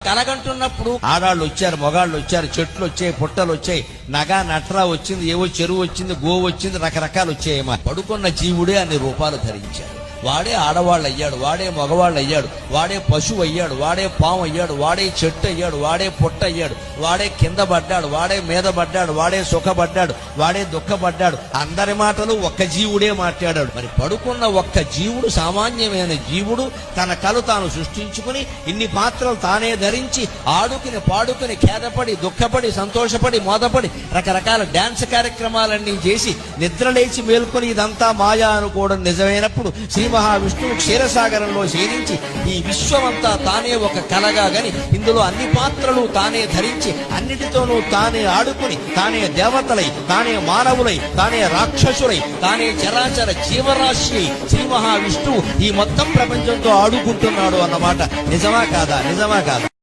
కలగంటున్నప్పుడు ఆడాళ్ళు వచ్చారు, మొగాళ్ళు వచ్చారు, చెట్లు వచ్చాయి, పుట్టలు వచ్చాయి, నగా నట్రా వచ్చింది, ఏవో చెరువు వచ్చింది, గోవు వచ్చింది, రకరకాలు వచ్చాయమ్మా. పడుకున్న జీవుడే అన్ని రూపాలు ధరించాడు. వాడే ఆడవాళ్ళు అయ్యాడు, వాడే మగవాళ్ళు అయ్యాడు, వాడే పశువు అయ్యాడు, వాడే పాము అయ్యాడు, వాడే చెట్టు అయ్యాడు, వాడే పొట్ట అయ్యాడు, వాడే కింద పడ్డాడు, వాడే మీద పడ్డాడు, వాడే సుఖపడ్డాడు, వాడే దుఃఖపడ్డాడు. అందరి మాటలు ఒక్క జీవుడే మాట్లాడాడు. మరి పడుకున్న ఒక్క జీవుడు, సామాన్యమైన జీవుడు, తన కలు తాను సృష్టించుకుని ఇన్ని పాత్రలు తానే ధరించి ఆడుకుని పాడుకుని ఖేదపడి దుఃఖపడి సంతోషపడి మోదపడి రకరకాల డాన్స్ కార్యక్రమాలన్నీ చేసి నిద్రలేచి మేల్కొని ఇదంతా మాయా అనుకోవడం నిజమైనప్పుడు శ్రీ మహావిష్ణువు క్షీరసాగరంలో శయనించి ఈ విశ్వమంతా తానే ఒక కలగా గని ఇందులో అన్ని పాత్రలు తానే ధరించి అన్నిటితోనూ తానే ఆడుకుని తానే దేవతలై, తానే మానవులై, తానే రాక్షసులై, తానే చరాచర జీవరాశి శ్రీ మహావిష్ణువు ఈ మొత్తం ప్రపంచంతో ఆడుకుంటున్నాడు అన్నమాట. నిజమా కాదా? నిజమా కాదా?